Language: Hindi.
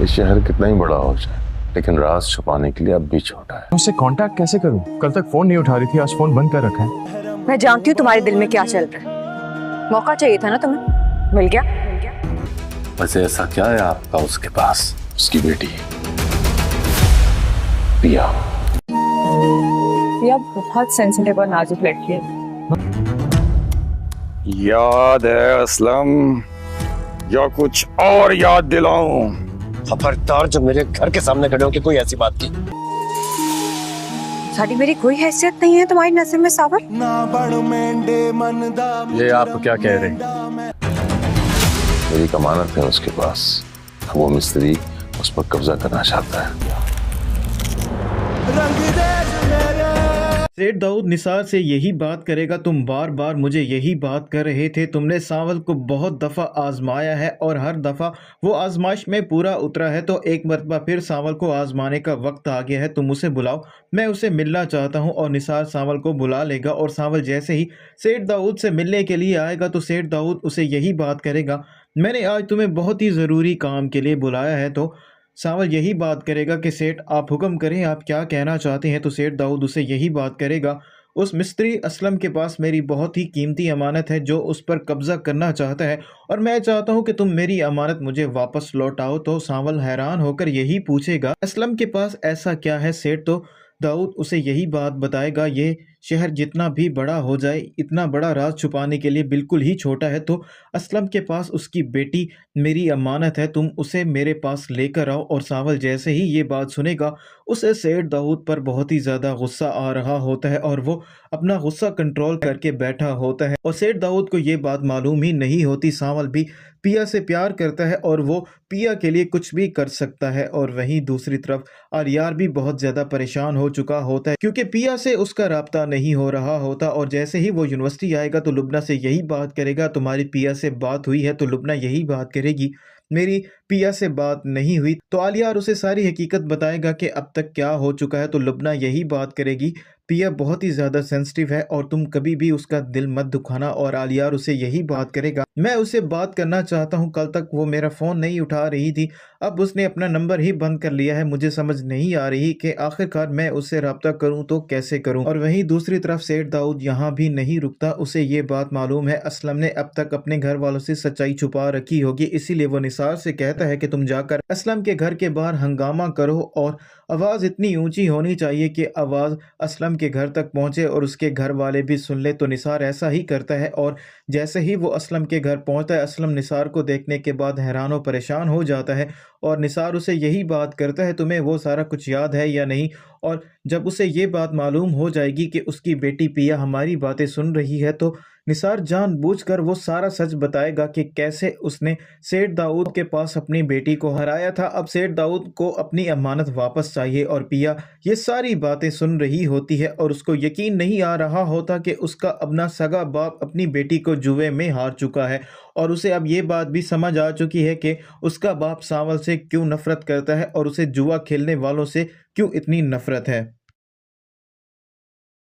ये शहर कितना ही बड़ा हो जाए, लेकिन राज छुपाने के लिए अब भी छोटा है। उससे कांटेक्ट कैसे करूं? कल तक फोन नहीं उठा रही थी, आज फोन बंद कर रखा है। मैं जानती हूँ तुम्हारे दिल में क्या चल रहा है। मौका चाहिए था ना तुम्हें, मिल गया। वैसे ऐसा क्या है आपका उसके पास? उसकी बेटी पिया। पिया बहुत सेंसिटिव और नाजुक लड़की है। याद है असलम, या कुछ और याद दिलाऊं? खबरदार जब मेरे घर के सामने खड़े हो कि कोई ऐसी बात की। साडी मेरी कोई हैसियत नहीं है तुम्हारी नजर में सावर? ये आप क्या कह रहे हैं? मेरी कमानत है उसके पास, वो मिस्त्री उस पर कब्जा करना चाहता है। सेठ दाऊद निसार से यही बात करेगा, तुम बार बार मुझे यही बात कर रहे थे। तुमने सावल को बहुत दफ़ा आजमाया है और हर दफ़ा वो आजमाइश में पूरा उतरा है, तो एक मरतबा फिर सावल को आजमाने का वक्त आ गया है। तुम उसे बुलाओ, मैं उसे मिलना चाहता हूँ। और निसार सावल को बुला लेगा और सावल जैसे ही सेठ दाऊद से मिलने के लिए आएगा तो सेठ दाऊद उसे यही बात करेगा, मैंने आज तुम्हें बहुत ही ज़रूरी काम के लिए बुलाया है। तो सावल यही बात करेगा कि सेठ आप हुक्म करें, आप क्या कहना चाहते हैं। तो सेठ दाऊद उसे यही बात करेगा, उस मिस्त्री असलम के पास मेरी बहुत ही कीमती अमानत है जो उस पर कब्ज़ा करना चाहता है और मैं चाहता हूं कि तुम मेरी अमानत मुझे वापस लौटाओ। तो सावल हैरान होकर यही पूछेगा, असलम के पास ऐसा क्या है सेठ? तो दाऊद उसे यही बात बताएगा, ये शहर जितना भी बड़ा हो जाए, इतना बड़ा राज छुपाने के लिए बिल्कुल ही छोटा है। तो असलम के पास उसकी बेटी मेरी अमानत है, तुम उसे मेरे पास लेकर आओ। और सावल जैसे ही ये बात सुनेगा उसे सेठ दाऊद पर बहुत ही ज़्यादा गुस्सा आ रहा होता है और वो अपना गुस्सा कंट्रोल करके बैठा होता है। और सेठ दाऊद को ये बात मालूम ही नहीं होती, सावल भी पिया से प्यार करता है और वो पिया के लिए कुछ भी कर सकता है। और वहीं दूसरी तरफ आलियार भी बहुत ज़्यादा परेशान हो चुका होता है क्योंकि पिया से उसका राब्ता नहीं हो रहा होता। और जैसे ही वो यूनिवर्सिटी आएगा तो लुबना से यही बात करेगा, तुम्हारी पिया से बात हुई है? तो लुबना यही बात करेगी, मेरी पिया से बात नहीं हुई। तो आलियार उसे सारी हकीकत बताएगा कि अब तक क्या हो चुका है। तो लुबना यही बात करेगी, पिया बहुत ही ज़्यादा सेंसिटिव है और तुम कभी भी उसका दिल मत दुखाना। और आलियार उसे यही बात करेगा, मैं उसे बात करना चाहता हूँ, कल तक वो मेरा फ़ोन नहीं उठा रही थी, अब उसने अपना नंबर ही बंद कर लिया है, मुझे समझ नहीं आ रही कि आखिरकार मैं उससे रब्ता करूँ तो कैसे करूँ। और वहीं दूसरी तरफ सेठ दाऊद यहाँ भी नहीं रुकता, उसे ये बात मालूम है असलम ने अब तक अपने घर वालों से सच्चाई छुपा रखी होगी, इसीलिए वो निसार से कहता है कि तुम जाकर असलम के घर के बाहर हंगामा करो और आवाज़ इतनी ऊंची होनी चाहिए कि आवाज़ असलम के घर तक पहुंचे और उसके घर वाले भी सुन ले। तो निसार ऐसा ही करता है और जैसे ही वो असलम के घर पहुंचता है, असलम निसार को देखने के बाद हैरान और परेशान हो जाता है और निसार उसे यही बात करता है, तुम्हें वो सारा कुछ याद है या नहीं? और जब उसे ये बात मालूम हो जाएगी कि उसकी बेटी पिया हमारी बातें सुन रही है तो निसार जानबूझकर वो सारा सच बताएगा कि कैसे उसने सेठ दाऊद के पास अपनी बेटी को हराया था। अब सेठ दाऊद को अपनी अमानत वापस चाहिए और पिया ये सारी बातें सुन रही होती है और उसको यकीन नहीं आ रहा होता कि उसका अपना सगा बाप अपनी बेटी को जुए में हार चुका है। और उसे अब ये बात भी समझ आ चुकी है कि उसका बाप सावल से क्यों नफरत करता है और उसे जुआ खेलने वालों से क्यों इतनी नफरत है।